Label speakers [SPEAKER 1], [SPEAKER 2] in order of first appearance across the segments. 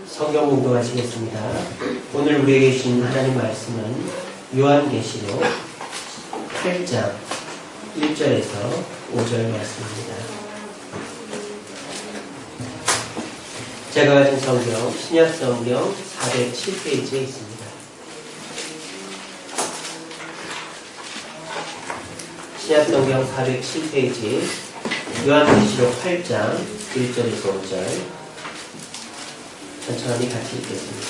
[SPEAKER 1] 성경 공독하시겠습니다. 오늘 우리에게 주신 하나님 말씀은 요한계시록 8장 1절에서 5절 말씀입니다. 제가 가진 성경 신약성경 407페이지에 있습니다. 신약성경 407페이지 요한계시록 8장 1절에서 5절 천천히 같이 읽겠습니다.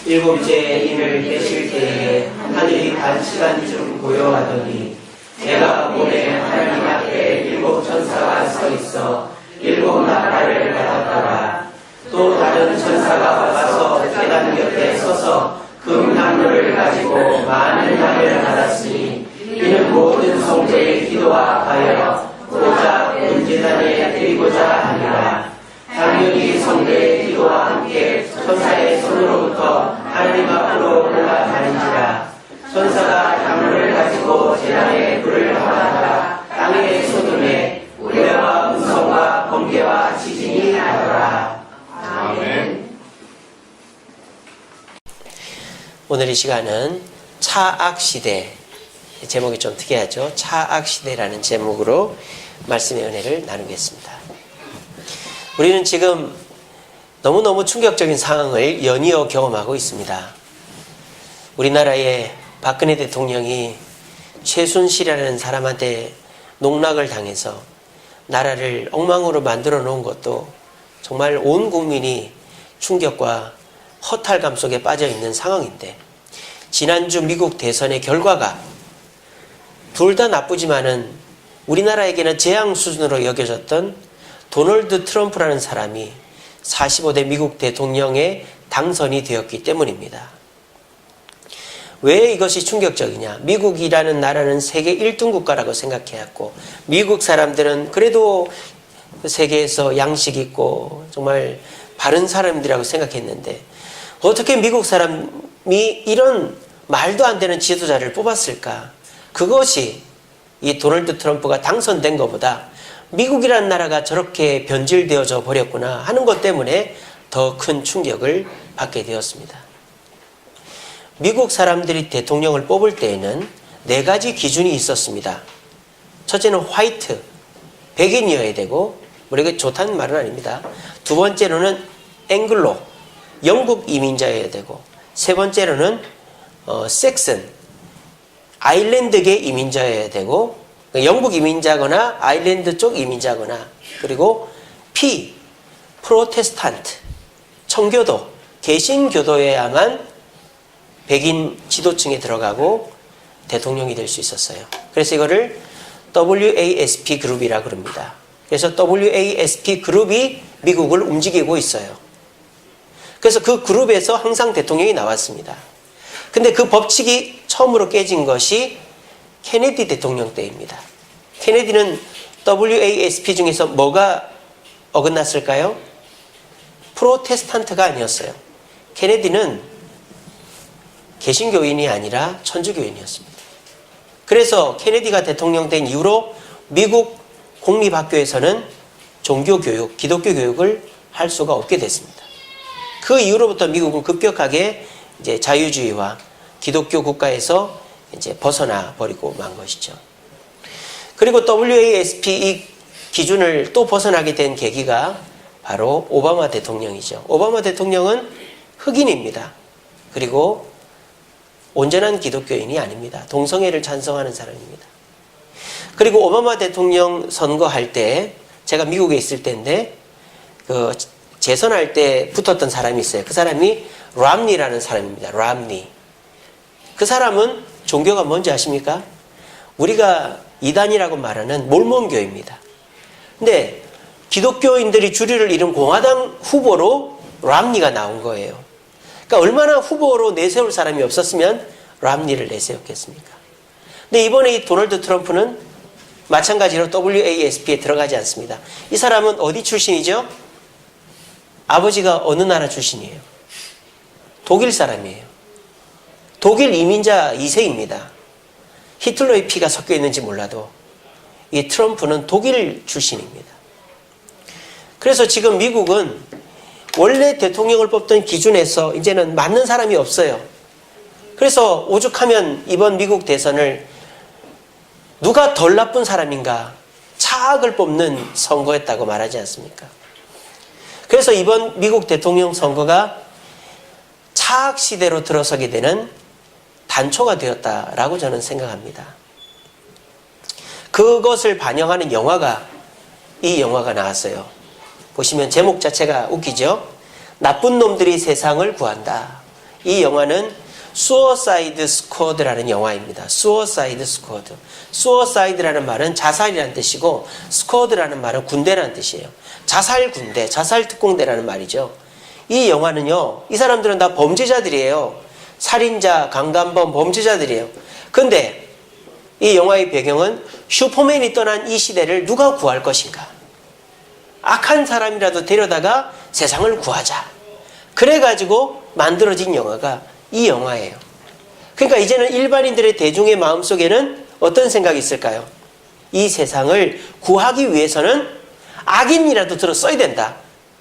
[SPEAKER 1] 일곱째 임을 떼실 때에 하늘이 반시간쯤 고요하더니 내가 보내 하나님 앞에 일곱 천사가 서 있어 일곱 나팔을 받았더라. 또 다른 천사가 와서 제단 곁에 서서 금나무를 가지고 많은 향을 받았으니 이는 모든 성도의 기도와 하여 보좌 은제단에 드리고자 하니라. 당연히 성도의 기도와 함께 천사의 손으로부터 하나님 앞으로 올라가는지라. 천사가 나무를 가지고 제단에 불을 화하다가 땅에 쏟음에 우레와 음성과 번개와 지진이 나더라. 아멘. 오늘 이 시간은 차악시대, 제목이 좀 특이하죠. 차악시대라는 제목으로 말씀의 은혜를 나누겠습니다. 우리는 지금 너무너무 충격적인 상황을 연이어 경험하고 있습니다. 우리나라의 박근혜 대통령이 최순실이라는 사람한테 농락을 당해서 나라를 엉망으로 만들어 놓은 것도 정말 온 국민이 충격과 허탈감 속에 빠져 있는 상황인데, 지난주 미국 대선의 결과가 둘 다 나쁘지만은 우리나라에게는 재앙 수준으로 여겨졌던 도널드 트럼프라는 사람이 45대 미국 대통령에 당선이 되었기 때문입니다. 왜 이것이 충격적이냐? 미국이라는 나라는 세계 1등 국가라고 생각해왔고, 미국 사람들은 그래도 세계에서 양식 있고 정말 바른 사람들이라고 생각했는데, 어떻게 미국 사람이 이런 말도 안 되는 지도자를 뽑았을까? 그것이 이 도널드 트럼프가 당선된 것보다 미국이라는 나라가 저렇게 변질되어져 버렸구나 하는 것 때문에 더 큰 충격을 받게 되었습니다. 미국 사람들이 대통령을 뽑을 때에는 4가지 기준이 있었습니다. 첫째는 화이트, 백인이어야 되고, 우리가 좋다는 말은 아닙니다. 두 번째로는 앵글로, 영국 이민자여야 되고, 세 번째로는 섹슨, 아일랜드계 이민자여야 되고, 영국 이민자거나 아일랜드 쪽 이민자거나, 그리고 P, 프로테스탄트, 청교도, 개신교도여야만 백인 지도층에 들어가고 대통령이 될 수 있었어요. 그래서 이거를 WASP 그룹이라고 그럽니다. 그래서 WASP 그룹이 미국을 움직이고 있어요. 그래서 그 그룹에서 항상 대통령이 나왔습니다. 근데 그 법칙이 처음으로 깨진 것이 케네디 대통령 때입니다. 케네디는 WASP 중에서 뭐가 어긋났을까요? 프로테스탄트가 아니었어요. 케네디는 개신교인이 아니라 천주교인이었습니다. 그래서 케네디가 대통령 된 이후로 미국 공립학교에서는 종교교육, 기독교 교육을 할 수가 없게 됐습니다. 그 이후로부터 미국은 급격하게 이제 자유주의와 기독교 국가에서 이제 벗어나 버리고 만 것이죠. 그리고 WASP 이 기준을 또 벗어나게 된 계기가 바로 오바마 대통령이죠. 오바마 대통령은 흑인입니다. 그리고 온전한 기독교인이 아닙니다. 동성애를 찬성하는 사람입니다. 그리고 오바마 대통령 선거할 때, 제가 미국에 있을 때인데 그 재선할 때 붙었던 사람이 있어요. 그 사람이 람니라는 사람입니다. 람니. 그 사람은 종교가 뭔지 아십니까? 우리가 이단이라고 말하는 몰몬교입니다. 근데 기독교인들이 주류를 이룬 공화당 후보로 람니가 나온 거예요. 그러니까 얼마나 후보로 내세울 사람이 없었으면 람니를 내세웠겠습니까? 근데 이번에 이 도널드 트럼프는 마찬가지로 WASP에 들어가지 않습니다. 이 사람은 어디 출신이죠? 아버지가 어느 나라 출신이에요? 독일 사람이에요. 독일 이민자 2세입니다. 히틀러의 피가 섞여 있는지 몰라도 이 트럼프는 독일 출신입니다. 그래서 지금 미국은 원래 대통령을 뽑던 기준에서 이제는 맞는 사람이 없어요. 그래서 오죽하면 이번 미국 대선을 누가 덜 나쁜 사람인가 차악을 뽑는 선거였다고 말하지 않습니까? 그래서 이번 미국 대통령 선거가 차악 시대로 들어서게 되는 단초가 되었다라고 저는 생각합니다. 그것을 반영하는 영화가 이 영화가 나왔어요. 보시면 제목 자체가 웃기죠? 나쁜 놈들이 세상을 구한다. 이 영화는 수어사이드 스쿼드라는 영화입니다. 수어사이드 스쿼드. 수어사이드라는 말은 자살이라는 뜻이고 스쿼드라는 말은 군대라는 뜻이에요. 자살 군대, 자살 특공대라는 말이죠. 이 영화는요, 이 사람들은 다 범죄자들이에요. 살인자, 강간범, 범죄자들이에요. 근데 이 영화의 배경은 슈퍼맨이 떠난 이 시대를 누가 구할 것인가? 악한 사람이라도 데려다가 세상을 구하자. 그래가지고 만들어진 영화가 이 영화예요. 그러니까 이제는 일반인들의 대중의 마음속에는 어떤 생각이 있을까요? 이 세상을 구하기 위해서는 악인이라도 들어 써야 된다.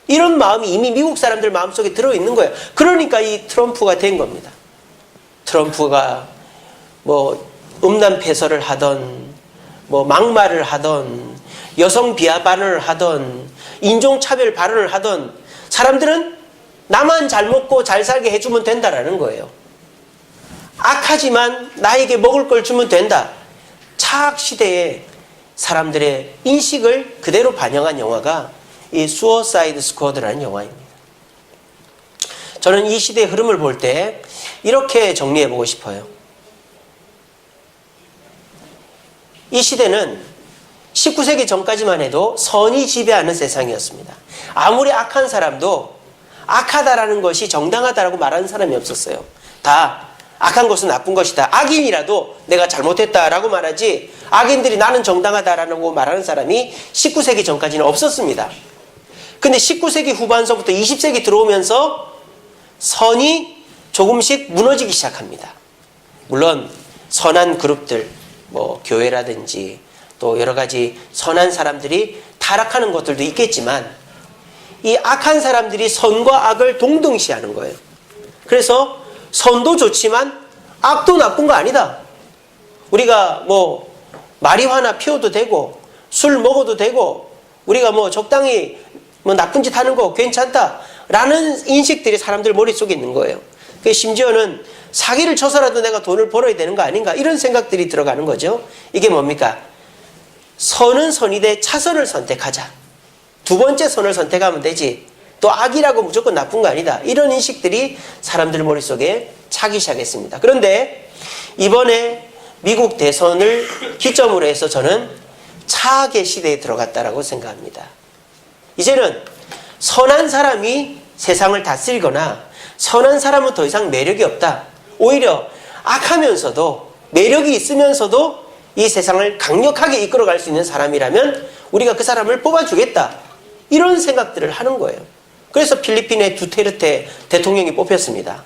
[SPEAKER 1] 이런 마음이 이미 미국 사람들 마음속에 들어있는 거예요. 그러니까 이 트럼프가 된 겁니다. 트럼프가 뭐 음란패설을 하던 뭐 막말을 하던 여성 비하 발언을 하던 인종차별 발언을 하던 사람들은 나만 잘 먹고 잘 살게 해주면 된다라는 거예요. 악하지만 나에게 먹을 걸 주면 된다. 차악 시대의 사람들의 인식을 그대로 반영한 영화가 이 수어사이드 스쿼드라는 영화입니다. 저는 이 시대의 흐름을 볼 때 이렇게 정리해 보고 싶어요. 이 시대는 19세기 전까지만 해도 선이 지배하는 세상이었습니다. 아무리 악한 사람도 악하다라는 것이 정당하다라고 말하는 사람이 없었어요. 다 악한 것은 나쁜 것이다. 악인이라도 내가 잘못했다라고 말하지 악인들이 나는 정당하다라고 말하는 사람이 19세기 전까지는 없었습니다. 근데 19세기 후반서부터 20세기 들어오면서 선이 조금씩 무너지기 시작합니다. 물론 선한 그룹들, 뭐 교회라든지 또 여러 가지 선한 사람들이 타락하는 것들도 있겠지만 이 악한 사람들이 선과 악을 동등시하는 거예요. 그래서 선도 좋지만 악도 나쁜 거 아니다. 우리가 뭐 마리화나 피워도 되고 술 먹어도 되고 우리가 뭐 적당히 뭐 나쁜 짓 하는 거 괜찮다라는 인식들이 사람들 머릿속에 있는 거예요. 심지어는 사기를 쳐서라도 내가 돈을 벌어야 되는 거 아닌가 이런 생각들이 들어가는 거죠. 이게 뭡니까? 선은 선이되 차선을 선택하자. 두 번째 선을 선택하면 되지. 또 악이라고 무조건 나쁜 거 아니다. 이런 인식들이 사람들 머릿속에 차기 시작했습니다. 그런데 이번에 미국 대선을 기점으로 해서 저는 차악의 시대에 들어갔다라고 생각합니다. 이제는 선한 사람이 세상을 다스리거나 선한 사람은 더 이상 매력이 없다. 오히려 악하면서도 매력이 있으면서도 이 세상을 강력하게 이끌어갈 수 있는 사람이라면 우리가 그 사람을 뽑아주겠다. 이런 생각들을 하는 거예요. 그래서 필리핀의 두테르테 대통령이 뽑혔습니다.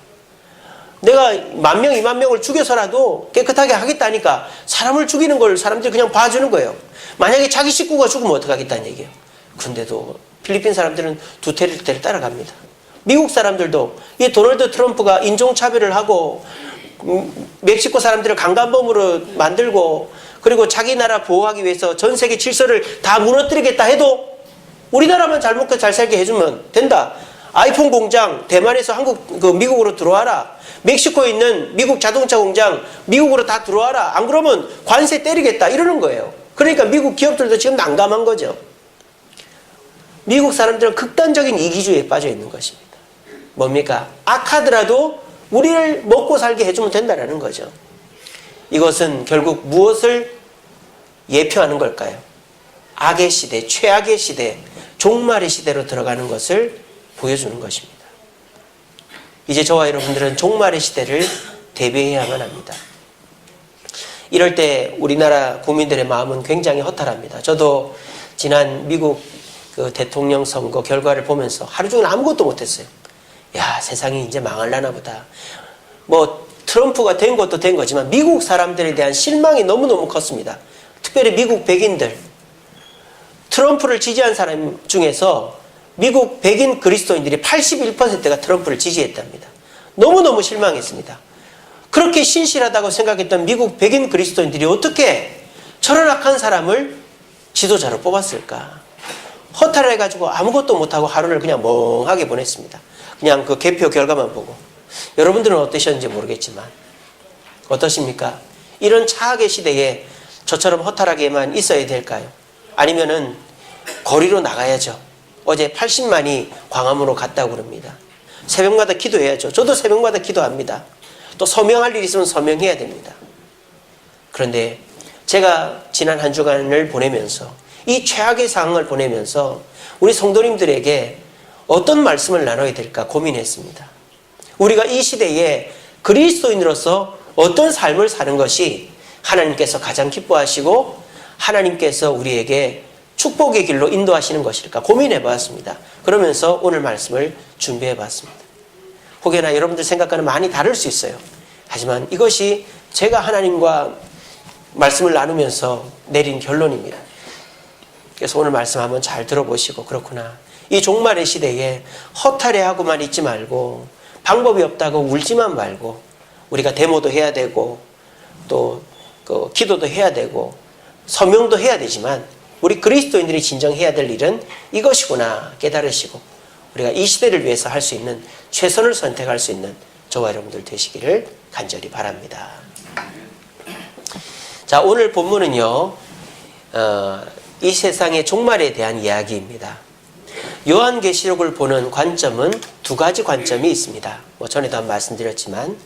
[SPEAKER 1] 내가 10,000명, 20,000명을 죽여서라도 깨끗하게 하겠다니까 사람을 죽이는 걸 사람들이 그냥 봐주는 거예요. 만약에 자기 식구가 죽으면 어떡하겠다는 얘기예요. 그런데도 필리핀 사람들은 두테르테를 따라갑니다. 미국 사람들도 이 도널드 트럼프가 인종차별을 하고 멕시코 사람들을 강간범으로 만들고 그리고 자기 나라 보호하기 위해서 전 세계 질서를 다 무너뜨리겠다 해도 우리나라만 잘 먹고 잘 살게 해주면 된다. 아이폰 공장 대만에서 미국으로 들어와라. 멕시코에 있는 미국 자동차 공장 미국으로 다 들어와라. 안 그러면 관세 때리겠다 이러는 거예요. 그러니까 미국 기업들도 지금 난감한 거죠. 미국 사람들은 극단적인 이기주의에 빠져 있는 것입니다. 뭡니까? 악하더라도 우리를 먹고 살게 해주면 된다는 거죠. 이것은 결국 무엇을 예표하는 걸까요? 악의 시대, 최악의 시대, 종말의 시대로 들어가는 것을 보여주는 것입니다. 이제 저와 여러분들은 종말의 시대를 대비해야만 합니다. 이럴 때 우리나라 국민들의 마음은 굉장히 허탈합니다. 저도 지난 미국 그 대통령 선거 결과를 보면서 하루 종일 아무것도 못했어요. 야, 세상이 이제 망할라나 보다. 뭐 트럼프가 된 것도 된 거지만 미국 사람들에 대한 실망이 너무너무 컸습니다. 특별히 미국 백인들, 트럼프를 지지한 사람 중에서 미국 백인 그리스도인들이 81%가 트럼프를 지지했답니다. 너무너무 실망했습니다. 그렇게 신실하다고 생각했던 미국 백인 그리스도인들이 어떻게 저런 악한 사람을 지도자로 뽑았을까? 허탈해가지고 아무것도 못하고 하루를 그냥 멍하게 보냈습니다. 그냥 그 개표 결과만 보고. 여러분들은 어떠셨는지 모르겠지만 어떠십니까? 이런 차악의 시대에 저처럼 허탈하게만 있어야 될까요? 아니면은 거리로 나가야죠. 어제 80만이 광화문으로 갔다고 그럽니다. 새벽마다 기도해야죠. 저도 새벽마다 기도합니다. 또 서명할 일이 있으면 서명해야 됩니다. 그런데 제가 지난 한 주간을 보내면서 이 최악의 상황을 보내면서 우리 성도님들에게 어떤 말씀을 나눠야 될까 고민했습니다. 우리가 이 시대에 그리스도인으로서 어떤 삶을 사는 것이 하나님께서 가장 기뻐하시고 하나님께서 우리에게 축복의 길로 인도하시는 것일까 고민해 봤습니다. 그러면서 오늘 말씀을 준비해 봤습니다. 혹여나 여러분들 생각과는 많이 다를 수 있어요. 하지만 이것이 제가 하나님과 말씀을 나누면서 내린 결론입니다. 그래서 오늘 말씀 한번 잘 들어보시고, 그렇구나, 이 종말의 시대에 허탈해하고만 있지 말고 방법이 없다고 울지만 말고 우리가 데모도 해야 되고 또 그 기도도 해야 되고 서명도 해야 되지만 우리 그리스도인들이 진정해야 될 일은 이것이구나 깨달으시고 우리가 이 시대를 위해서 할 수 있는 최선을 선택할 수 있는 저와 여러분들 되시기를 간절히 바랍니다. 자, 오늘 본문은요, 이 세상의 종말에 대한 이야기입니다. 요한계시록을 보는 관점은 두 가지 관점이 있습니다. 전에도 한번 말씀드렸지만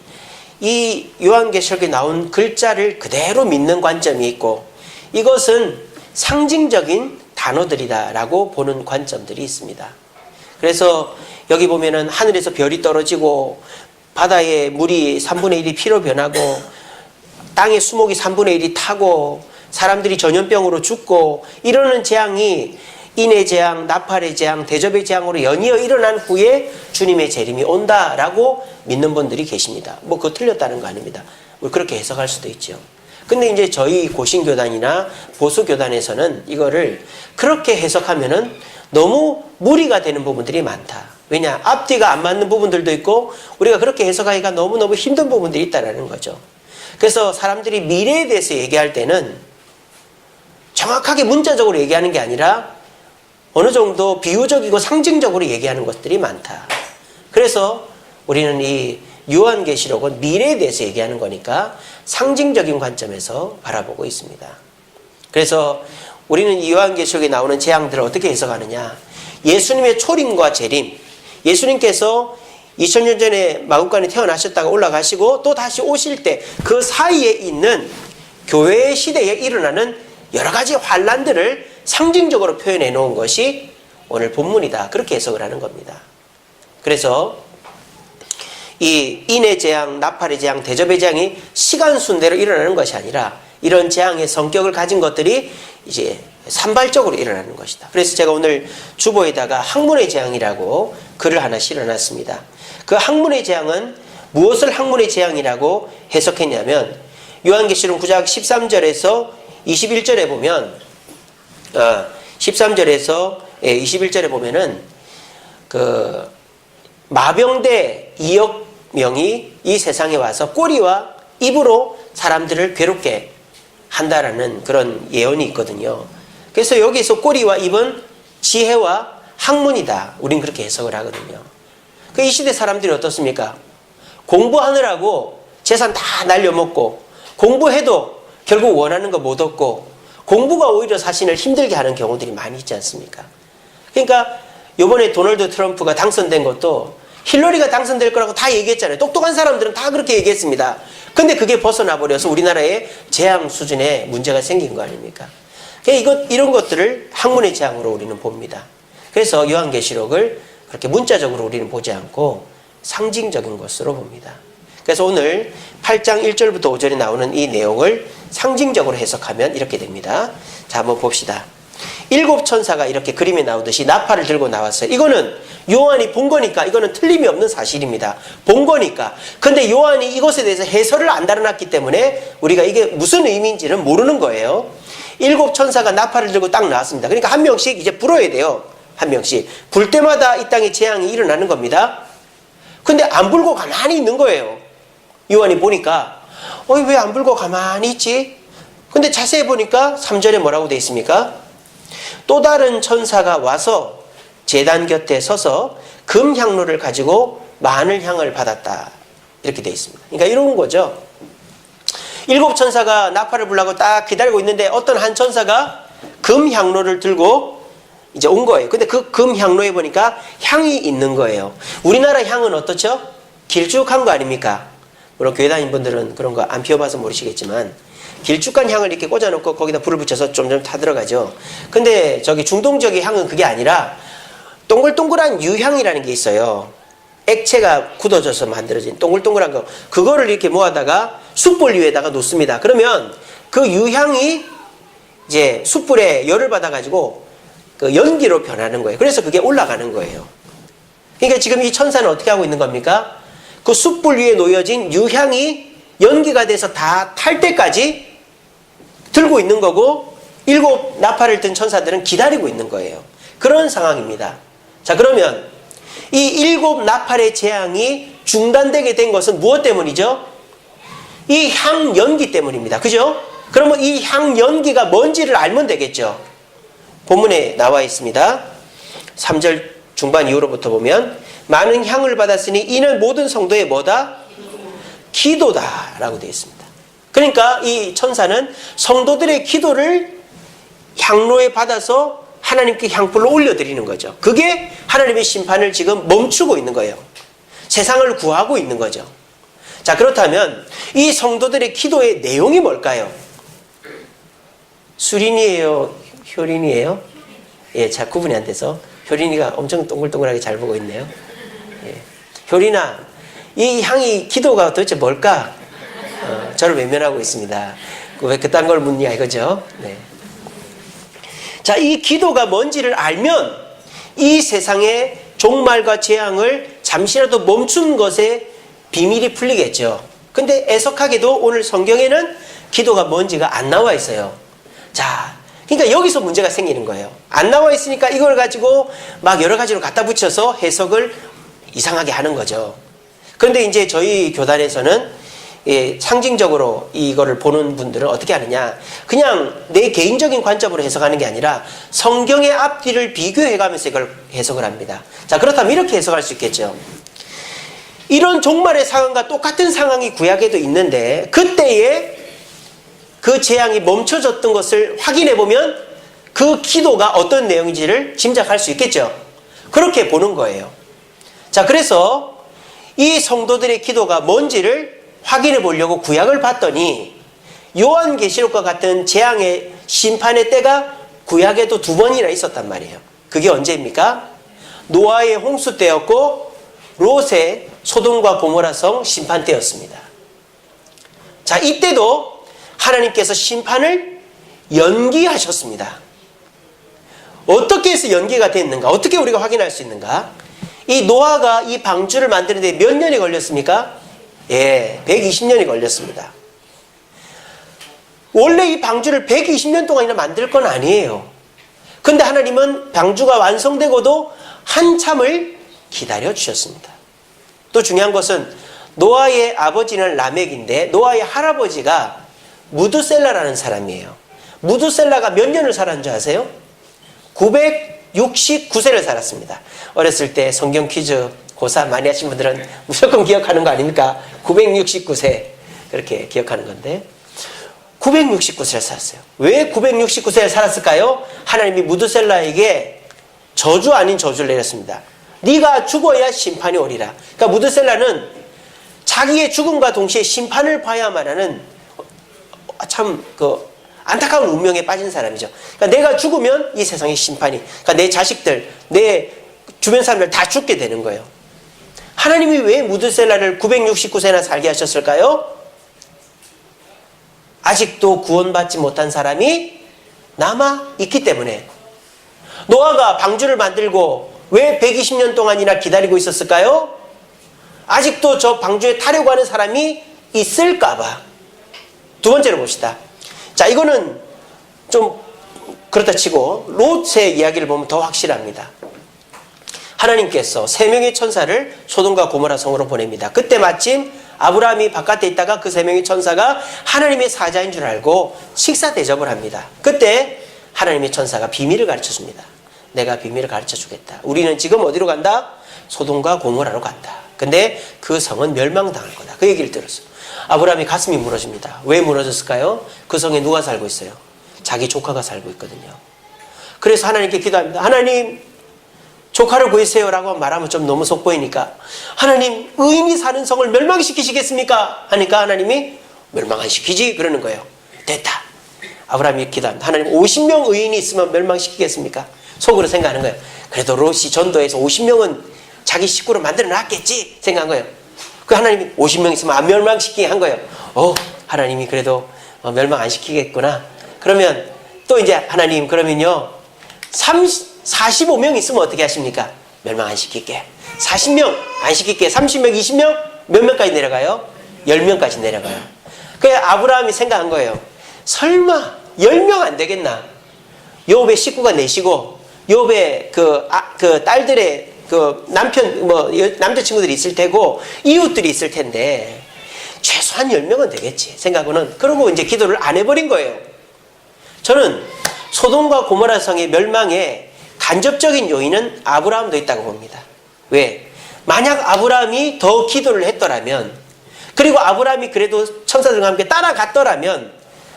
[SPEAKER 1] 이 요한계시록에 나온 글자를 그대로 믿는 관점이 있고 이것은 상징적인 단어들이다라고 보는 관점들이 있습니다. 그래서 여기 보면은 하늘에서 별이 떨어지고 바다의 물이 3분의 1이 피로 변하고 땅의 수목이 3분의 1이 타고 사람들이 전염병으로 죽고 이러는 재앙이 인의 재앙, 나팔의 재앙, 대접의 재앙으로 연이어 일어난 후에 주님의 재림이 온다라고 믿는 분들이 계십니다. 그거 틀렸다는 거 아닙니다. 그렇게 해석할 수도 있죠. 근데 이제 저희 고신교단이나 보수교단에서는 이거를 그렇게 해석하면은 너무 무리가 되는 부분들이 많다. 왜냐? 앞뒤가 안 맞는 부분들도 있고 우리가 그렇게 해석하기가 너무너무 힘든 부분들이 있다라는 거죠. 그래서 사람들이 미래에 대해서 얘기할 때는 정확하게 문자적으로 얘기하는 게 아니라 어느 정도 비유적이고 상징적으로 얘기하는 것들이 많다. 그래서 우리는 이 요한계시록은 미래에 대해서 얘기하는 거니까 상징적인 관점에서 바라보고 있습니다. 그래서 우리는 이 요한계시록에 나오는 재앙들을 어떻게 해석하느냐? 예수님의 초림과 재림, 예수님께서 2000년 전에 마국간에 태어나셨다가 올라가시고 또 다시 오실 때 그 사이에 있는 교회의 시대에 일어나는 여러 가지 환란들을 상징적으로 표현해 놓은 것이 오늘 본문이다. 그렇게 해석을 하는 겁니다. 그래서 이 인의 재앙, 나팔의 재앙, 대접의 재앙이 시간 순대로 일어나는 것이 아니라 이런 재앙의 성격을 가진 것들이 이제 산발적으로 일어나는 것이다. 그래서 제가 오늘 주보에다가 항문의 재앙이라고 글을 하나 실어놨습니다. 그 항문의 재앙은 무엇을 항문의 재앙이라고 해석했냐면 요한계시록 9장 13절에서 21절에 보면 13절에서 21절에 보면은 그 마병대 2억 명이 이 세상에 와서 꼬리와 입으로 사람들을 괴롭게 한다라는 그런 예언이 있거든요. 그래서 여기서 꼬리와 입은 지혜와 학문이다. 우린 그렇게 해석을 하거든요. 이 시대 사람들이 어떻습니까? 공부하느라고 재산 다 날려먹고 공부해도 결국 원하는 거 못 얻고 공부가 오히려 자신을 힘들게 하는 경우들이 많이 있지 않습니까? 그러니까 이번에 도널드 트럼프가 당선된 것도 힐러리가 당선될 거라고 다 얘기했잖아요. 똑똑한 사람들은 다 그렇게 얘기했습니다. 근데 그게 벗어나 버려서 우리나라에 재앙 수준의 문제가 생긴 거 아닙니까? 이런 것들을 학문의 재앙으로 우리는 봅니다. 그래서 요한계시록을 그렇게 문자적으로 우리는 보지 않고 상징적인 것으로 봅니다. 그래서 오늘 8장 1절부터 5절에 나오는 이 내용을 상징적으로 해석하면 이렇게 됩니다. 자, 한번 봅시다. 7 천사가 이렇게 그림에 나오듯이 나팔을 들고 나왔어요. 이거는 요한이 본 거니까 이거는 틀림이 없는 사실입니다. 본 거니까. 근데 요한이 이것에 대해서 해설을 안 달아놨기 때문에 우리가 이게 무슨 의미인지는 모르는 거예요. 7 천사가 나팔을 들고 딱 나왔습니다. 그러니까 한 명씩 이제 불어야 돼요. 한 명씩. 불 때마다 이 땅에 재앙이 일어나는 겁니다. 근데 안 불고 가만히 있는 거예요. 요한이 보니까 왜 안 불고 가만히 있지? 근데 자세히 보니까 3절에 뭐라고 되어 있습니까? 또 다른 천사가 와서 제단 곁에 서서 금향로를 가지고 마늘 향을 받았다. 이렇게 되어 있습니다. 그러니까 이런 거죠. 7 천사가 나팔을 불라고 딱 기다리고 있는데 어떤 한 천사가 금향로를 들고 이제 온 거예요. 근데 그 금향로에 보니까 향이 있는 거예요. 우리나라 향은 어떻죠? 길쭉한 거 아닙니까? 물론 교회 다니는 분들은 그런 거 안 피워봐서 모르시겠지만 길쭉한 향을 이렇게 꽂아놓고 거기다 불을 붙여서 좀 타들어가죠. 근데 저기 중동 지역의 향은 그게 아니라 동글동글한 유향이라는 게 있어요. 액체가 굳어져서 만들어진 동글동글한 거. 그거를 이렇게 모아다가 숯불 위에다가 놓습니다. 그러면 그 유향이 이제 숯불에 열을 받아가지고 그 연기로 변하는 거예요. 그래서 그게 올라가는 거예요. 그러니까 지금 이 천사는 어떻게 하고 있는 겁니까? 그 숯불 위에 놓여진 유향이 연기가 돼서 다 탈 때까지 들고 있는 거고 7 나팔을 든 천사들은 기다리고 있는 거예요. 그런 상황입니다. 자, 그러면 이 7 나팔의 재앙이 중단되게 된 것은 무엇 때문이죠? 이 향 연기 때문입니다. 그죠? 그러면 이 향 연기가 뭔지를 알면 되겠죠. 본문에 나와 있습니다. 3절 중반 이후로부터 보면 많은 향을 받았으니 이는 모든 성도의 뭐다? 기도다 라고 되어 있습니다. 그러니까 이 천사는 성도들의 기도를 향로에 받아서 하나님께 향불로 올려드리는 거죠. 그게 하나님의 심판을 지금 멈추고 있는 거예요. 세상을 구하고 있는 거죠. 자, 그렇다면 이 성도들의 기도의 내용이 뭘까요? 수린이에요? 효린이에요? 예, 잘 구분이 안 돼서 효린이가 엄청 동글동글하게 잘 보고 있네요. 예. 효린아, 이 향이 기도가 도대체 뭘까? 저를 외면하고 있습니다. 왜 그딴 걸 묻냐 이거죠. 네. 자, 이 기도가 뭔지를 알면 이 세상의 종말과 재앙을 잠시라도 멈춘 것에 비밀이 풀리겠죠. 근데 애석하게도 오늘 성경에는 기도가 뭔지가 안 나와 있어요. 자, 그러니까 여기서 문제가 생기는 거예요. 안 나와 있으니까 이걸 가지고 막 여러 가지로 갖다 붙여서 해석을 이상하게 하는 거죠. 그런데 이제 저희 교단에서는 상징적으로 이거를 보는 분들은 어떻게 하느냐, 그냥 내 개인적인 관점으로 해석하는 게 아니라 성경의 앞뒤를 비교해가면서 이걸 해석을 합니다. 자, 그렇다면 이렇게 해석할 수 있겠죠. 이런 종말의 상황과 똑같은 상황이 구약에도 있는데 그때에 그 재앙이 멈춰졌던 것을 확인해 보면 그 기도가 어떤 내용인지를 짐작할 수 있겠죠. 그렇게 보는 거예요. 자, 그래서 이 성도들의 기도가 뭔지를 확인해 보려고 구약을 봤더니 요한계시록과 같은 재앙의 심판의 때가 구약에도 2번이나 있었단 말이에요. 그게 언제입니까? 노아의 홍수 때였고 롯의 소돔과 고모라 성 심판 때였습니다. 자, 이때도 하나님께서 심판을 연기하셨습니다. 어떻게 해서 연기가 됐는가? 어떻게 우리가 확인할 수 있는가? 이 노아가 이 방주를 만드는데 몇 년이 걸렸습니까? 예, 120년이 걸렸습니다. 원래 이 방주를 120년 동안이나 만들 건 아니에요. 근데 하나님은 방주가 완성되고도 한참을 기다려 주셨습니다. 또 중요한 것은 노아의 아버지는 라멕인데 노아의 할아버지가 무드셀라라는 사람이에요. 무드셀라가 몇 년을 살았는 줄 아세요? 969세를 살았습니다. 어렸을 때 성경 퀴즈 고3 많이 하신 분들은 무조건 기억하는 거 아닙니까? 969세 그렇게 기억하는 건데 969세를 살았어요. 왜 969세를 살았을까요? 하나님이 무드셀라에게 저주 아닌 저주를 내렸습니다. 네가 죽어야 심판이 오리라. 그러니까 무드셀라는 자기의 죽음과 동시에 심판을 봐야만 하는 참 안타까운 운명에 빠진 사람이죠. 그러니까 내가 죽으면 이 세상의 심판이, 그러니까 내 자식들, 내 주변 사람들 다 죽게 되는 거예요. 하나님이 왜 무드셀라를 969세나 살게 하셨을까요? 아직도 구원받지 못한 사람이 남아 있기 때문에. 노아가 방주를 만들고 왜 120년 동안이나 기다리고 있었을까요? 아직도 저 방주에 타려고 하는 사람이 있을까봐. 두 번째로 봅시다. 자, 이거는 좀 그렇다 치고 롯의 이야기를 보면 더 확실합니다. 하나님께서 3명의 천사를 소돔과 고모라 성으로 보냅니다. 그때 마침 아브라함이 바깥에 있다가 그 3명의 천사가 하나님의 사자인 줄 알고 식사 대접을 합니다. 그때 하나님의 천사가 비밀을 가르쳐 줍니다. 내가 비밀을 가르쳐 주겠다. 우리는 지금 어디로 간다? 소돔과 고모라로 간다. 근데 그 성은 멸망당할 거다. 그 얘기를 들었어요. 아브라함이 가슴이 무너집니다. 왜 무너졌을까요? 그 성에 누가 살고 있어요? 자기 조카가 살고 있거든요. 그래서 하나님께 기도합니다. 하나님, 조카를 구해주세요 라고 말하면 좀 너무 속보이니까 하나님, 의인이 사는 성을 멸망시키시겠습니까? 하니까 하나님이 멸망 안 시키지 그러는 거예요. 됐다. 아브라함이 기도합니다. 하나님, 50명 의인이 있으면 멸망시키겠습니까? 속으로 생각하는 거예요. 그래도 롯이 전도해서 50명은 자기 식구로 만들어 놨겠지 생각한 거예요. 그 하나님이 50명 있으면 안 멸망시키게 한 거예요. 하나님이 그래도 멸망 안 시키겠구나. 그러면 또 이제 하나님, 그러면요 45명 있으면 어떻게 하십니까? 멸망 안 시킬게. 40명 안 시킬게. 30명, 20명 몇 명까지 내려가요? 10명까지 내려가요. 그래서 아브라함이 생각한 거예요. 설마 10명 안 되겠나? 욥의 식구가 넷이고 욥의 그 딸들의 그 남자친구들이 있을 테고 이웃들이 있을 텐데 최소한 10명은 되겠지 생각하고는, 그러고 이제 기도를 안 해버린 거예요. 저는 소돔과 고모라 성의 멸망에 간접적인 요인은 아브라함도 있다고 봅니다. 왜? 만약 아브라함이 더 기도를 했더라면, 그리고 아브라함이 그래도 천사들과 함께 따라갔더라면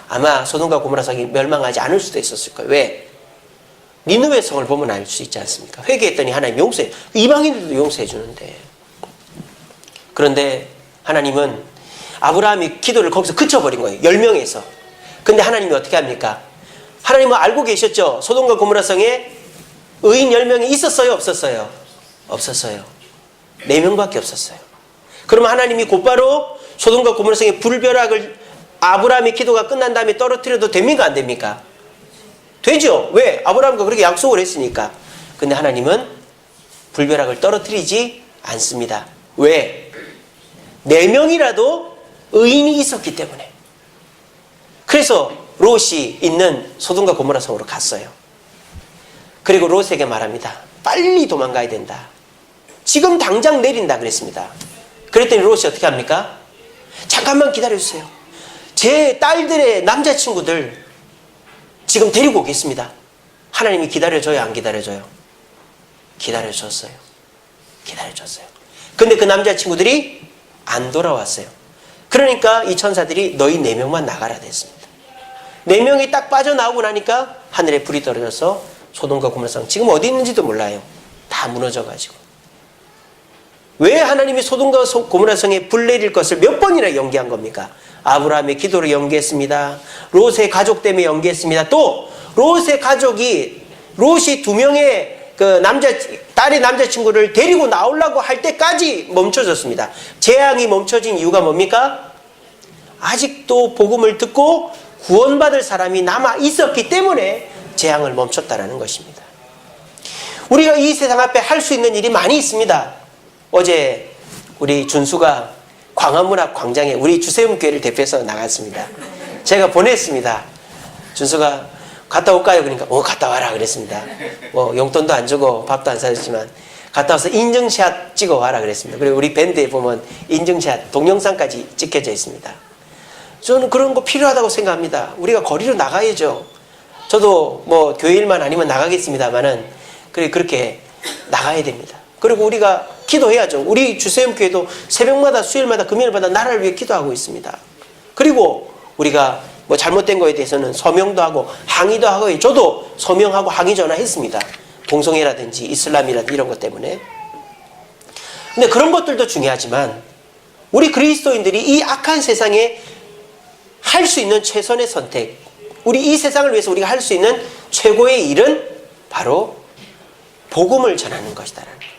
[SPEAKER 1] 아마 소돔과 고모라 성이 멸망하지 않을 수도 있었을 거예요. 왜? 니느웨 성을 보면 알 수 있지 않습니까? 회개했더니 하나님 용서해. 이방인들도 용서해 주는데. 그런데 하나님은 아브라함이 기도를 거기서 그쳐버린 거예요. 10명에서. 근데 하나님이 어떻게 합니까? 하나님은 알고 계셨죠? 소돔과 고모라 성에 의인 10명이 있었어요? 없었어요? 없었어요. 4명밖에 없었어요. 그러면 하나님이 곧바로 소돔과 고모라 성의 불벼락을 아브라함의 기도가 끝난 다음에 떨어뜨려도 됩니까? 안 됩니까? 되죠. 왜? 아브라함과 그렇게 약속을 했으니까. 근데 하나님은 불벼락을 떨어뜨리지 않습니다. 왜? 4명이라도 의인이 있었기 때문에. 그래서 롯이 있는 소돔과 고모라 성으로 갔어요. 그리고 롯에게 말합니다. 빨리 도망가야 된다. 지금 당장 내린다 그랬습니다. 그랬더니 롯이 어떻게 합니까? 잠깐만 기다려주세요. 제 딸들의 남자친구들 지금 데리고 오겠습니다. 하나님이 기다려줘요, 안 기다려줘요? 기다려줬어요. 기다려줬어요. 근데 그 남자친구들이 안 돌아왔어요. 그러니까 이 천사들이 너희 4명만 나가라 됐습니다. 4명이 딱 빠져나오고 나니까 하늘에 불이 떨어져서 소돔과 고모라 성 지금 어디 있는지도 몰라요. 다 무너져가지고. 왜 하나님이 소돔과 고모라 성에 불 내릴 것을 몇 번이나 연기한 겁니까? 아브라함의 기도를 연기했습니다. 롯의 가족 때문에 연기했습니다. 또 롯의 가족이 롯이 2명의 그 딸의 남자친구를 데리고 나오려고 할 때까지 멈춰졌습니다. 재앙이 멈춰진 이유가 뭡니까? 아직도 복음을 듣고 구원받을 사람이 남아 있었기 때문에 재앙을 멈췄다라는 것입니다. 우리가 이 세상 앞에 할 수 있는 일이 많이 있습니다. 어제 우리 준수가 광화문앞 광장에 우리 주세움교회를 대표해서 나갔습니다. 제가 보냈습니다. 준수가 갔다 올까요? 그러니까 갔다 와라 그랬습니다. 용돈도 안 주고 밥도 안 사줬지만 갔다 와서 인증샷 찍어 와라 그랬습니다. 그리고 우리 밴드에 보면 인증샷 동영상까지 찍혀져 있습니다. 저는 그런 거 필요하다고 생각합니다. 우리가 거리로 나가야죠. 저도 교회일만 아니면 나가겠습니다만은 그렇게 나가야 됩니다. 그리고 우리가 기도해야죠. 우리 주세움교회도 새벽마다 수요일마다 금요일마다 나라를 위해 기도하고 있습니다. 그리고 우리가 잘못된 거에 대해서는 서명도 하고 항의도 하고, 저도 서명하고 항의 전화했습니다. 동성애라든지 이슬람이라든지 이런 것 때문에. 근데 그런 것들도 중요하지만 우리 그리스도인들이 이 악한 세상에 할 수 있는 최선의 선택, 우리 이 세상을 위해서 우리가 할 수 있는 최고의 일은 바로 복음을 전하는 것이다라는 거예요.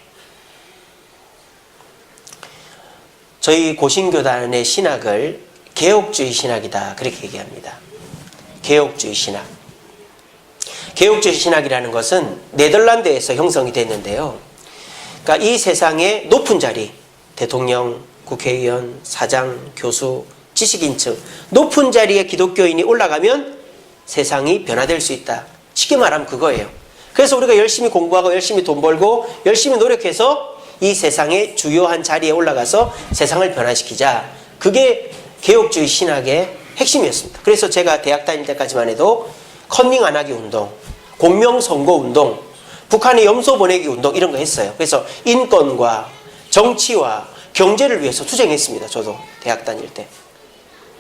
[SPEAKER 1] 저희 고신교단의 신학을 개혁주의 신학이다 그렇게 얘기합니다. 개혁주의 신학. 개혁주의 신학이라는 것은 네덜란드에서 형성이 됐는데요. 그러니까 이 세상의 높은 자리, 대통령, 국회의원, 사장, 교수, 지식인층, 높은 자리에 기독교인이 올라가면 세상이 변화될 수 있다. 쉽게 말하면 그거예요. 그래서 우리가 열심히 공부하고 열심히 돈 벌고 열심히 노력해서 이 세상의 주요한 자리에 올라가서 세상을 변화시키자. 그게 개혁주의 신학의 핵심이었습니다. 그래서 제가 대학 다닐 때까지만 해도 컨닝 안 하기 운동, 공명선거 운동, 북한의 염소 보내기 운동 이런 거 했어요. 그래서 인권과 정치와 경제를 위해서 투쟁했습니다. 저도 대학 다닐 때.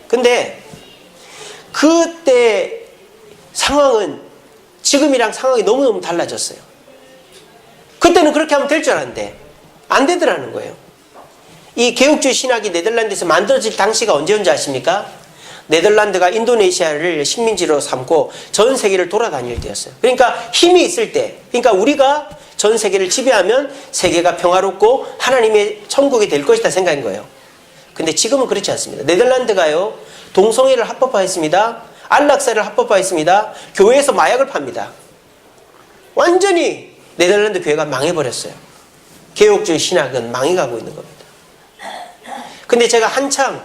[SPEAKER 1] 근데 그때 상황은 지금이랑 상황이 너무너무 달라졌어요. 그때는 그렇게 하면 될 줄 알았는데 안 되더라는 거예요. 이 개혁주의 신학이 네덜란드에서 만들어질 당시가 언제인지 아십니까? 네덜란드가 인도네시아를 식민지로 삼고 전 세계를 돌아다닐 때였어요. 그러니까 힘이 있을 때, 그러니까 우리가 전 세계를 지배하면 세계가 평화롭고 하나님의 천국이 될 것이다 생각인 거예요. 근데 지금은 그렇지 않습니다. 네덜란드가요, 동성애를 합법화했습니다. 안락사를 합법화했습니다. 교회에서 마약을 팝니다. 완전히 네덜란드 교회가 망해버렸어요. 개혁주의 신학은 망해가고 있는 겁니다. 근데 제가 한참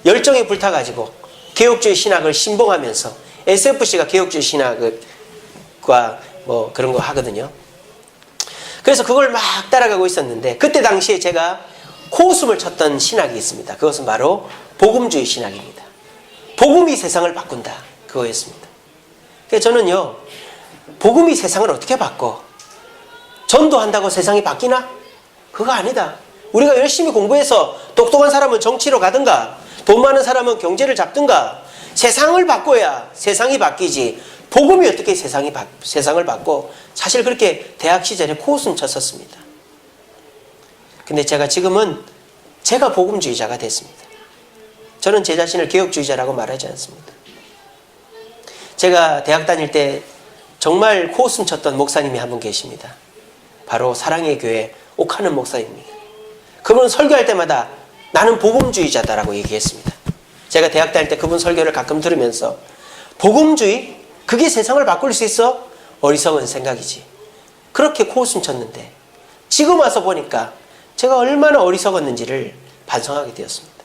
[SPEAKER 1] 열정에 불타가지고 개혁주의 신학을 신봉하면서 SFC가 개혁주의 신학과 뭐 그런 거 하거든요. 그래서 그걸 막 따라가고 있었는데 그때 당시에 제가 코웃음을 쳤던 신학이 있습니다. 그것은 바로 복음주의 신학입니다. 복음이 세상을 바꾼다. 그거였습니다. 그래서 저는요, 복음이 세상을 어떻게 바꿔? 전도한다고 세상이 바뀌나? 그거 아니다. 우리가 열심히 공부해서 똑똑한 사람은 정치로 가든가 돈 많은 사람은 경제를 잡든가 세상을 바꿔야 세상이 바뀌지 복음이 어떻게 세상을 바꿔? 사실 그렇게 대학 시절에 코웃음 쳤었습니다. 근데 제가 지금은 제가 복음주의자가 됐습니다. 저는 제 자신을 개혁주의자라고 말하지 않습니다. 제가 대학 다닐 때 정말 코웃음 쳤던 목사님이 한 분 계십니다. 바로 사랑의 교회 옥하는 목사입니다. 그분은 설교할 때마다 나는 복음주의자다라고 얘기했습니다. 제가 대학 다닐 때 그분 설교를 가끔 들으면서 복음주의? 그게 세상을 바꿀 수 있어? 어리석은 생각이지. 그렇게 코웃음 쳤는데 지금 와서 보니까 제가 얼마나 어리석었는지를 반성하게 되었습니다.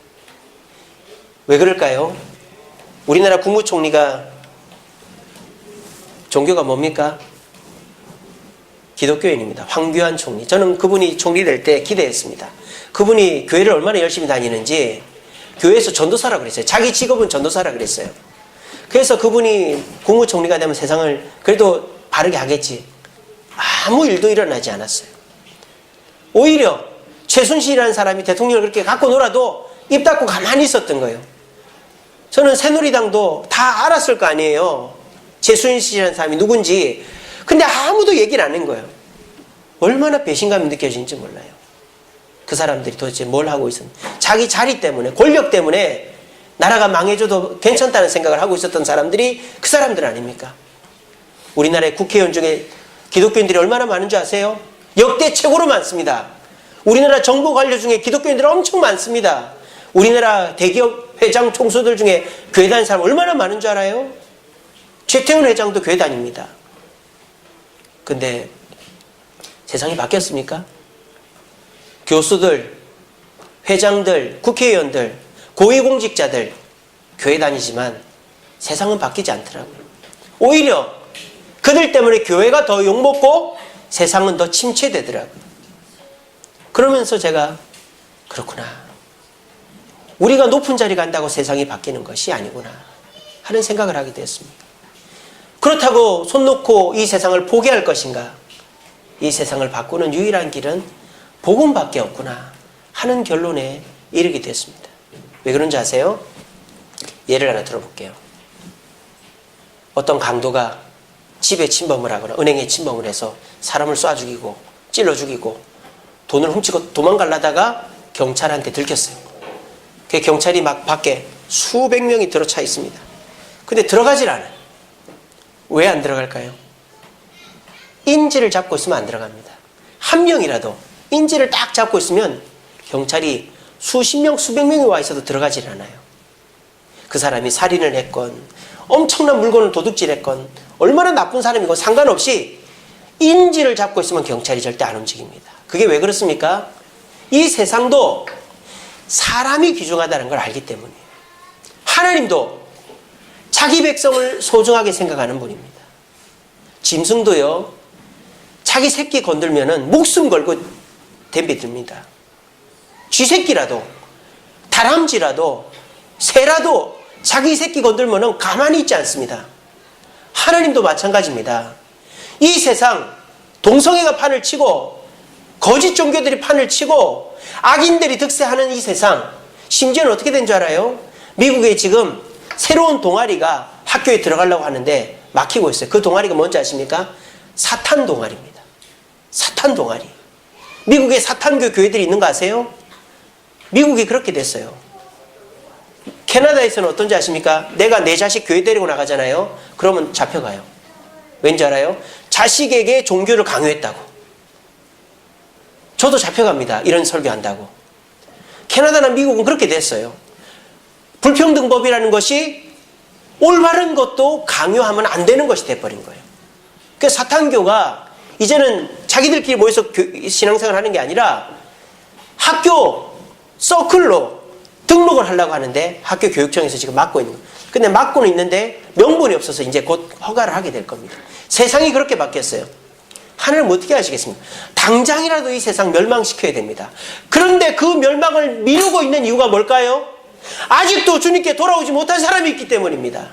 [SPEAKER 1] 왜 그럴까요? 우리나라 국무총리가 종교가 뭡니까? 기독교인입니다. 황교안 총리. 저는 그분이 총리 될 때 기대했습니다. 그분이 교회를 얼마나 열심히 다니는지 교회에서 전도사라 그랬어요. 자기 직업은 전도사라 그랬어요. 그래서 그분이 국무총리가 되면 세상을 그래도 바르게 하겠지. 아무 일도 일어나지 않았어요. 오히려 최순실이라는 사람이 대통령을 그렇게 갖고 놀아도 입 닫고 가만히 있었던 거예요. 저는 새누리당도 다 알았을 거 아니에요. 최순실이라는 사람이 누군지. 근데 아무도 얘기를 안 한 거예요. 얼마나 배신감이 느껴지는지 몰라요. 그 사람들이 도대체 뭘 하고 있었는지. 자기 자리 때문에, 권력 때문에 나라가 망해줘도 괜찮다는 생각을 하고 있었던 사람들이 그 사람들 아닙니까? 우리나라의 국회의원 중에 기독교인들이 얼마나 많은 줄 아세요? 역대 최고로 많습니다. 우리나라 정부 관료 중에 기독교인들이 엄청 많습니다. 우리나라 대기업 회장 총수들 중에 교회 다니는 사람 얼마나 많은 줄 알아요? 최태원 회장도 교회 다닙니다. 근데 세상이 바뀌었습니까? 교수들, 회장들, 국회의원들, 고위공직자들 교회 다니지만 세상은 바뀌지 않더라고요. 오히려 그들 때문에 교회가 더 욕먹고 세상은 더 침체되더라고요. 그러면서 제가 그렇구나. 우리가 높은 자리 간다고 세상이 바뀌는 것이 아니구나 하는 생각을 하게 되었습니다. 그렇다고 손 놓고 이 세상을 포기할 것인가? 이 세상을 바꾸는 유일한 길은 복음밖에 없구나 하는 결론에 이르게 됐습니다. 왜 그런지 아세요? 예를 하나 들어볼게요. 어떤 강도가 집에 침범을 하거나 은행에 침범을 해서 사람을 쏴 죽이고 찔러 죽이고 돈을 훔치고 도망가려다가 경찰한테 들켰어요. 그 경찰이 막 밖에 수백 명이 들어차 있습니다. 근데 들어가질 않아요. 왜 안 들어갈까요? 인지를 잡고 있으면 안 들어갑니다. 한 명이라도 인지를 딱 잡고 있으면 경찰이 수십 명, 수백 명이 와 있어도 들어가질 않아요. 그 사람이 살인을 했건 엄청난 물건을 도둑질했건 얼마나 나쁜 사람이건 상관없이 인지를 잡고 있으면 경찰이 절대 안 움직입니다. 그게 왜 그렇습니까? 이 세상도 사람이 귀중하다는 걸 알기 때문이에요. 하나님도 자기 백성을 소중하게 생각하는 분입니다. 짐승도요, 자기 새끼 건들면은 목숨 걸고 덤벼듭니다. 쥐새끼라도, 다람쥐라도, 새라도 자기 새끼 건들면은 가만히 있지 않습니다. 하나님도 마찬가지입니다. 이 세상, 동성애가 판을 치고, 거짓 종교들이 판을 치고, 악인들이 득세하는 이 세상, 심지어는 어떻게 된 줄 알아요? 미국에 지금 새로운 동아리가 학교에 들어가려고 하는데 막히고 있어요. 그 동아리가 뭔지 아십니까? 사탄 동아리입니다. 사탄 동아리. 미국에 사탄교 교회들이 있는 거 아세요? 미국이 그렇게 됐어요. 캐나다에서는 어떤지 아십니까? 내가 내 자식 교회 데리고 나가잖아요. 그러면 잡혀가요. 왠지 알아요? 자식에게 종교를 강요했다고. 저도 잡혀갑니다. 이런 설교한다고. 캐나다나 미국은 그렇게 됐어요. 불평등법이라는 것이 올바른 것도 강요하면 안 되는 것이 돼버린 거예요. 그래서 사탄교가 이제는 자기들끼리 모여서 신앙생활을 하는 게 아니라 학교 서클로 등록을 하려고 하는데 학교 교육청에서 지금 막고 있는 거예요. 근데 막고는 있는데 명분이 없어서 이제 곧 허가를 하게 될 겁니다. 세상이 그렇게 바뀌었어요. 하나님 어떻게 하시겠습니까? 당장이라도 이 세상 멸망시켜야 됩니다. 그런데 그 멸망을 미루고 있는 이유가 뭘까요? 아직도 주님께 돌아오지 못한 사람이 있기 때문입니다.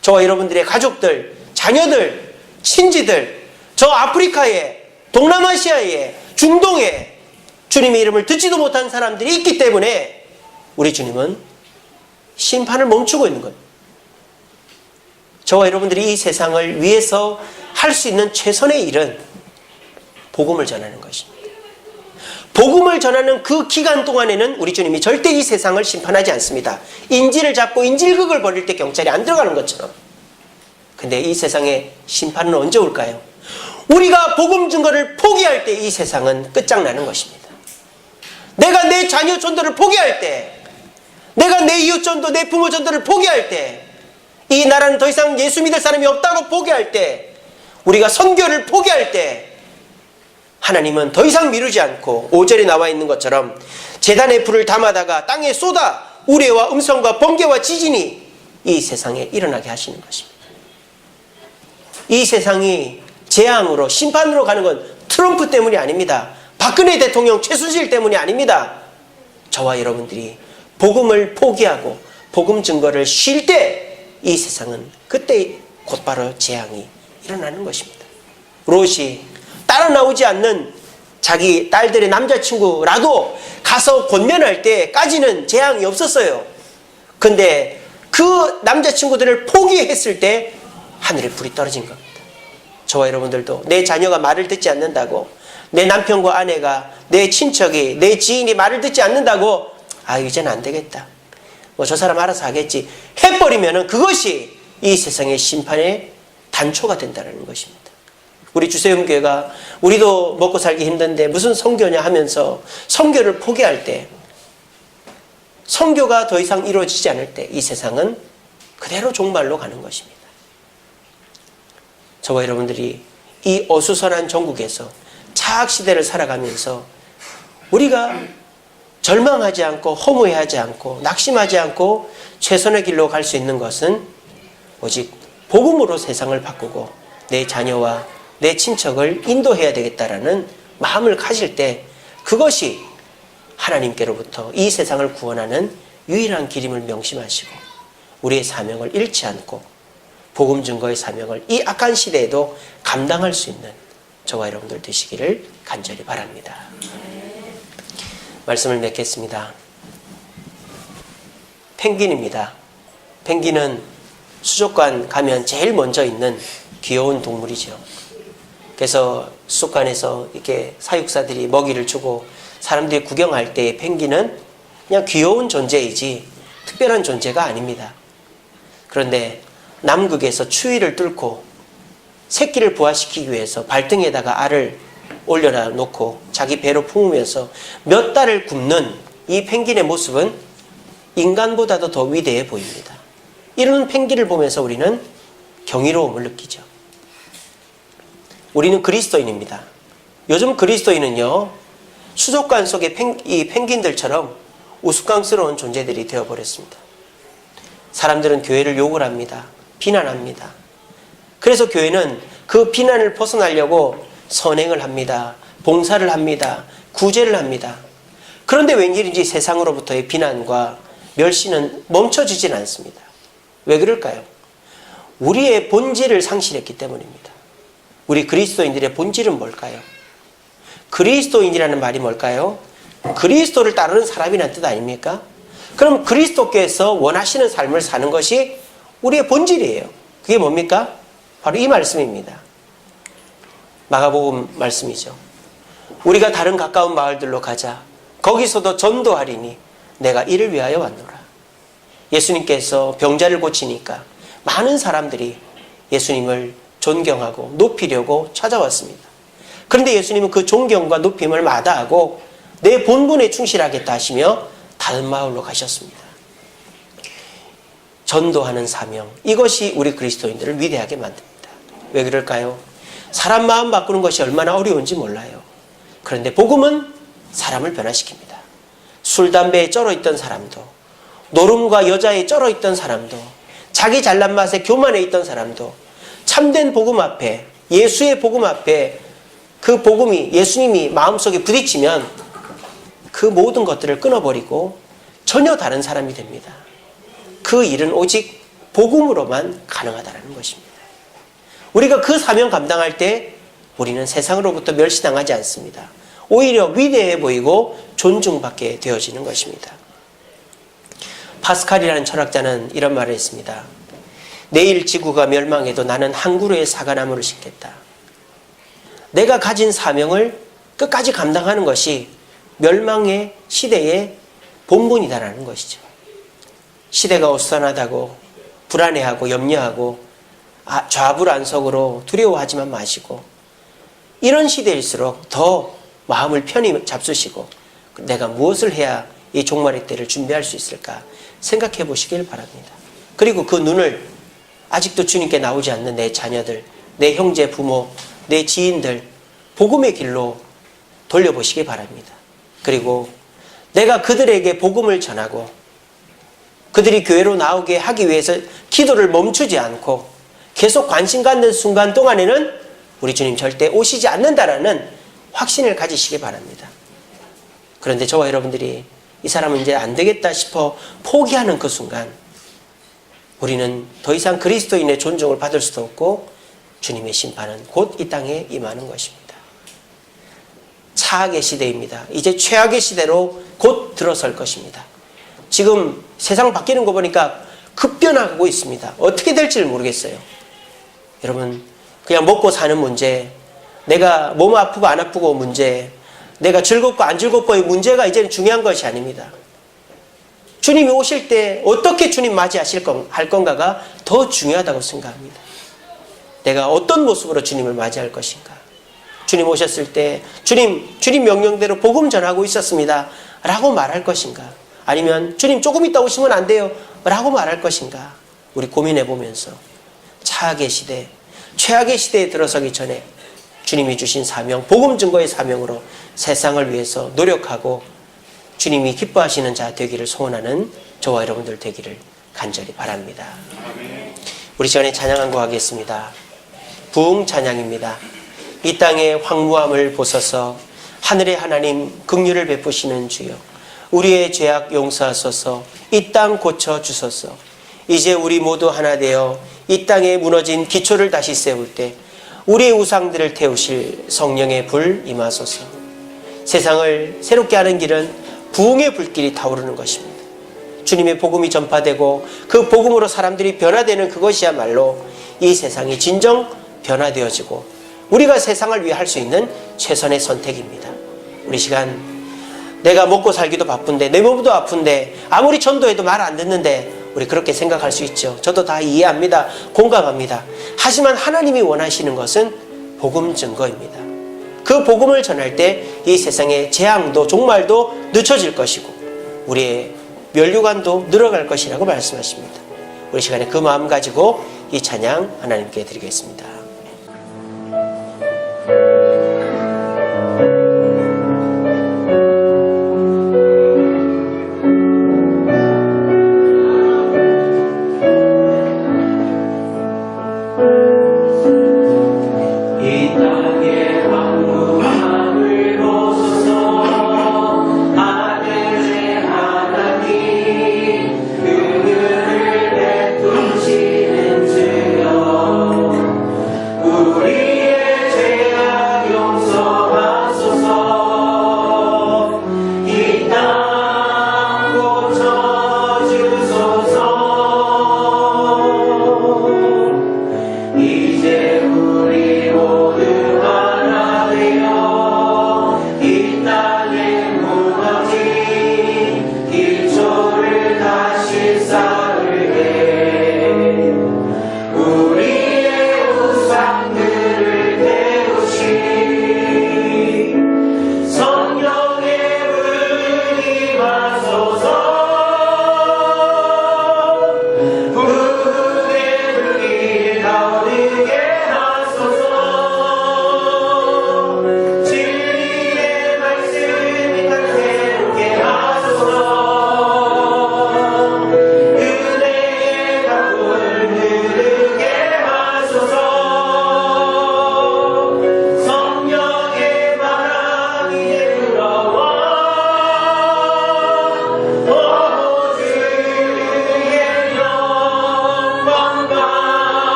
[SPEAKER 1] 저와 여러분들의 가족들, 자녀들, 친지들, 저 아프리카에, 동남아시아에, 중동에 주님의 이름을 듣지도 못한 사람들이 있기 때문에 우리 주님은 심판을 멈추고 있는 거예요. 저와 여러분들이 이 세상을 위해서 할 수 있는 최선의 일은 복음을 전하는 것입니다. 복음을 전하는 그 기간 동안에는 우리 주님이 절대 이 세상을 심판하지 않습니다. 인질을 잡고 인질극을 벌일 때 경찰이 안 들어가는 것처럼. 근데 이 세상에 심판은 언제 올까요? 우리가 복음 증거를 포기할 때 이 세상은 끝장나는 것입니다. 내가 내 자녀 전도를 포기할 때, 내가 내 이웃 전도, 내 부모 전도를 포기할 때, 이 나라는 더 이상 예수 믿을 사람이 없다고 포기할 때, 우리가 선교를 포기할 때 하나님은 더 이상 미루지 않고 5절에 나와 있는 것처럼 제단의 불을 담아다가 땅에 쏟아 우레와 음성과 번개와 지진이 이 세상에 일어나게 하시는 것입니다. 이 세상이 재앙으로 심판으로 가는 건 트럼프 때문이 아닙니다. 박근혜 대통령 최순실 때문이 아닙니다. 저와 여러분들이 복음을 포기하고 복음 증거를 쉴 때 이 세상은 그때 곧바로 재앙이 일어나는 것입니다. 롯이 따라 나오지 않는 자기 딸들의 남자친구라도 가서 권면할 때까지는 재앙이 없었어요. 근데 그 남자친구들을 포기했을 때 하늘에 불이 떨어진 겁니다. 저와 여러분들도 내 자녀가 말을 듣지 않는다고, 내 남편과 아내가, 내 친척이, 내 지인이 말을 듣지 않는다고, 아 이제는 안 되겠다, 뭐 저 사람 알아서 하겠지 해버리면은 그것이 이 세상의 심판의 단초가 된다는 것입니다. 우리 주세움교회가 우리도 먹고 살기 힘든데 무슨 선교냐 하면서 선교를 포기할 때, 선교가 더 이상 이루어지지 않을 때 이 세상은 그대로 종말로 가는 것입니다. 저와 여러분들이 이 어수선한 전국에서 차악시대를 살아가면서 우리가 절망하지 않고 허무해하지 않고 낙심하지 않고 최선의 길로 갈 수 있는 것은 오직 복음으로 세상을 바꾸고 내 자녀와 내 친척을 인도해야 되겠다라는 마음을 가질 때 그것이 하나님께로부터 이 세상을 구원하는 유일한 길임을 명심하시고 우리의 사명을 잃지 않고 복음 증거의 사명을 이 악한 시대에도 감당할 수 있는 저와 여러분들 되시기를 간절히 바랍니다. 말씀을 맺겠습니다. 펭귄입니다. 펭귄은 수족관 가면 제일 먼저 있는 귀여운 동물이죠. 그래서 수족관에서 이렇게 사육사들이 먹이를 주고 사람들이 구경할 때 펭귄은 그냥 귀여운 존재이지 특별한 존재가 아닙니다. 그런데 남극에서 추위를 뚫고 새끼를 부화시키기 위해서 발등에다가 알을 올려놔 놓고 자기 배로 품으면서 몇 달을 굶는 이 펭귄의 모습은 인간보다도 더 위대해 보입니다. 이런 펭귄을 보면서 우리는 경이로움을 느끼죠. 우리는 그리스도인입니다. 요즘 그리스도인은요, 수족관 속의 이 펭귄들처럼 우스꽝스러운 존재들이 되어버렸습니다. 사람들은 교회를 욕을 합니다. 비난합니다. 그래서 교회는 그 비난을 벗어나려고 선행을 합니다. 봉사를 합니다. 구제를 합니다. 그런데 웬일인지 세상으로부터의 비난과 멸시는 멈춰지진 않습니다. 왜 그럴까요? 우리의 본질을 상실했기 때문입니다. 우리 그리스도인들의 본질은 뭘까요? 그리스도인이라는 말이 뭘까요? 그리스도를 따르는 사람이라는 뜻 아닙니까? 그럼 그리스도께서 원하시는 삶을 사는 것이 우리의 본질이에요. 그게 뭡니까? 바로 이 말씀입니다. 마가복음 말씀이죠. 우리가 다른 가까운 마을들로 가자. 거기서도 전도하리니 내가 이를 위하여 왔노라. 예수님께서 병자를 고치니까 많은 사람들이 예수님을 존경하고 높이려고 찾아왔습니다. 그런데 예수님은 그 존경과 높임을 마다하고 내 본분에 충실하겠다 하시며 다른 마을로 가셨습니다. 전도하는 사명, 이것이 우리 그리스도인들을 위대하게 만듭니다. 왜 그럴까요? 사람 마음 바꾸는 것이 얼마나 어려운지 몰라요. 그런데 복음은 사람을 변화시킵니다. 술, 담배에 쩔어있던 사람도, 노름과 여자에 쩔어있던 사람도, 자기 잘난 맛에 교만해 있던 사람도 참된 복음 앞에, 예수의 복음 앞에 그 복음이, 예수님이 마음속에 부딪히면 그 모든 것들을 끊어버리고 전혀 다른 사람이 됩니다. 그 일은 오직 복음으로만 가능하다는 것입니다. 우리가 그 사명 감당할 때 우리는 세상으로부터 멸시당하지 않습니다. 오히려 위대해 보이고 존중받게 되어지는 것입니다. 파스칼이라는 철학자는 이런 말을 했습니다. 내일 지구가 멸망해도 나는 한 그루의 사과나무를 심겠다. 내가 가진 사명을 끝까지 감당하는 것이 멸망의 시대의 본분이다라는 것이죠. 시대가 어수선하다고 불안해하고 염려하고 좌불안석으로 두려워하지만 마시고, 이런 시대일수록 더 마음을 편히 잡수시고 내가 무엇을 해야 이 종말의 때를 준비할 수 있을까 생각해 보시길 바랍니다. 그리고 그 눈을 아직도 주님께 나오지 않는 내 자녀들, 내 형제, 부모, 내 지인들 복음의 길로 돌려보시기 바랍니다. 그리고 내가 그들에게 복음을 전하고 그들이 교회로 나오게 하기 위해서 기도를 멈추지 않고 계속 관심 갖는 순간 동안에는 우리 주님 절대 오시지 않는다라는 확신을 가지시기 바랍니다. 그런데 저와 여러분들이 이 사람은 이제 안 되겠다 싶어 포기하는 그 순간 우리는 더 이상 그리스도인의 존중을 받을 수도 없고 주님의 심판은 곧 이 땅에 임하는 것입니다. 차악의 시대입니다. 이제 최악의 시대로 곧 들어설 것입니다. 지금 세상 바뀌는 거 보니까 급변하고 있습니다. 어떻게 될지를 모르겠어요. 여러분, 그냥 먹고 사는 문제, 내가 몸 아프고 안 아프고 문제, 내가 즐겁고 안 즐겁고의 문제가 이제는 중요한 것이 아닙니다. 주님이 오실 때 어떻게 주님 할 건가가 더 중요하다고 생각합니다. 내가 어떤 모습으로 주님을 맞이할 것인가. 주님 오셨을 때 주님 명령대로 복음 전하고 있었습니다 라고 말할 것인가, 아니면 주님 조금 있다 오시면 안 돼요 라고 말할 것인가, 우리 고민해 보면서 차악의 시대, 최악의 시대에 들어서기 전에 주님이 주신 사명, 복음 증거의 사명으로 세상을 위해서 노력하고 주님이 기뻐하시는 자 되기를 소원하는 저와 여러분들 되기를 간절히 바랍니다. 우리 시간에 찬양한 거 하겠습니다. 부흥 찬양입니다. 이 땅의 황무함을 보소서. 하늘의 하나님 긍휼을 베푸시는 주여, 우리의 죄악 용서하소서. 이 땅 고쳐주소서. 이제 우리 모두 하나 되어 이 땅에 무너진 기초를 다시 세울 때 우리의 우상들을 태우실 성령의 불 임하소서. 세상을 새롭게 하는 길은 부흥의 불길이 타오르는 것입니다. 주님의 복음이 전파되고 그 복음으로 사람들이 변화되는 그것이야말로 이 세상이 진정 변화되어지고 우리가 세상을 위해 할 수 있는 최선의 선택입니다. 우리 시간, 내가 먹고 살기도 바쁜데, 내 몸도 아픈데, 아무리 전도해도 말 안 듣는데, 우리 그렇게 생각할 수 있죠. 저도 다 이해합니다. 공감합니다. 하지만 하나님이 원하시는 것은 복음 증거입니다. 그 복음을 전할 때 이 세상의 재앙도 종말도 늦춰질 것이고 우리의 면류관도 늘어갈 것이라고 말씀하십니다. 우리 시간에 그 마음 가지고 이 찬양 하나님께 드리겠습니다.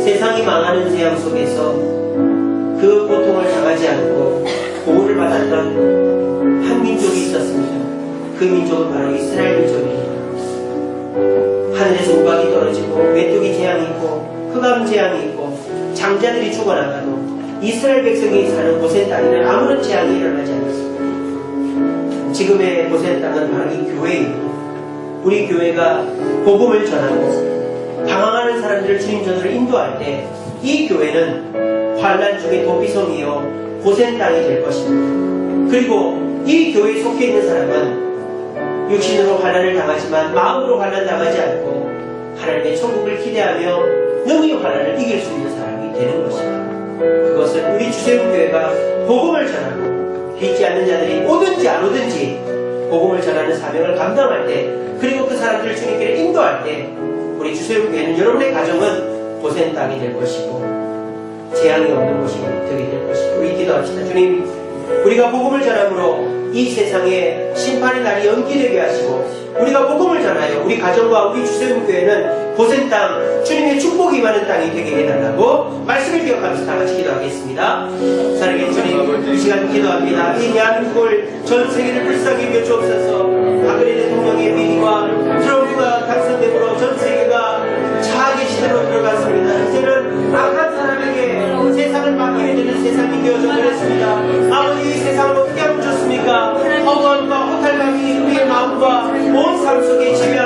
[SPEAKER 1] 세상이 망하는 재앙 속에서 그 고통을 당하지 않고 보호를 받았던 한 민족이 있었습니다. 그 민족은 바로 이스라엘 민족입니다. 하늘에서 우박이 떨어지고 메뚜기 재앙이 있고 흑암 재앙이 있고 장자들이 죽어나가도 이스라엘 백성이 사는 고센 땅에는 아무런 재앙이 일어나지 않았습니다. 지금의 고센 땅은 바로 이 교회입니다. 우리 교회가 복음을 전하고 방황하는 사람들을 주님전으로 인도할 때 이 교회는 환난 중에 도피성이요 고센 땅이 될 것입니다. 그리고 이 교회에 속해 있는 사람은 육신으로 환난을 당하지만 마음으로 환난 당하지 않고 하나님의 천국을 기대하며 능히 환난을 이길 수 있는 사람이 되는 것입니다. 그것은 우리 주세훈교회가 복음을 전하고 믿지 않는 자들이 오든지 안 오든지 복음을 전하는 사명을 감당할 때, 그리고 그 사람들을 주님께 인도할 때 우리 주세훈교회는 여러분의 가정은 고센 땅이 될 것이고 재앙이 없는 곳이 되게 될 것이고, 우리 기도합시다. 주님, 우리가 복음을 전함으로 이 세상에 심판의 날이 연기되게 하시고 우리가 복음을 전하여 우리 가정과 우리 주세훈교회는 고센 땅, 주님의 축복이 임하는 땅이 되게 해달라고 말씀을 기억하면서 다 같이 기도하겠습니다. 사랑의 주님, 이 시간 기도합니다. 이 대한민국을 전 세계를 불쌍히 여주옵소서. 박근혜 대통령의 비리와 트럼프가 당선됨으로 전 세계가 차악의 시대로 들어갔습니다. 이제는 악한 사람에게 세상을 맡기게 되는 세상이 되어져 버렸습니다. 아버지, 이 세상을 어떻게 하면 좋습니까? 허무함과 허탈감이 우리의 마음과 온 삶 속에 지배하고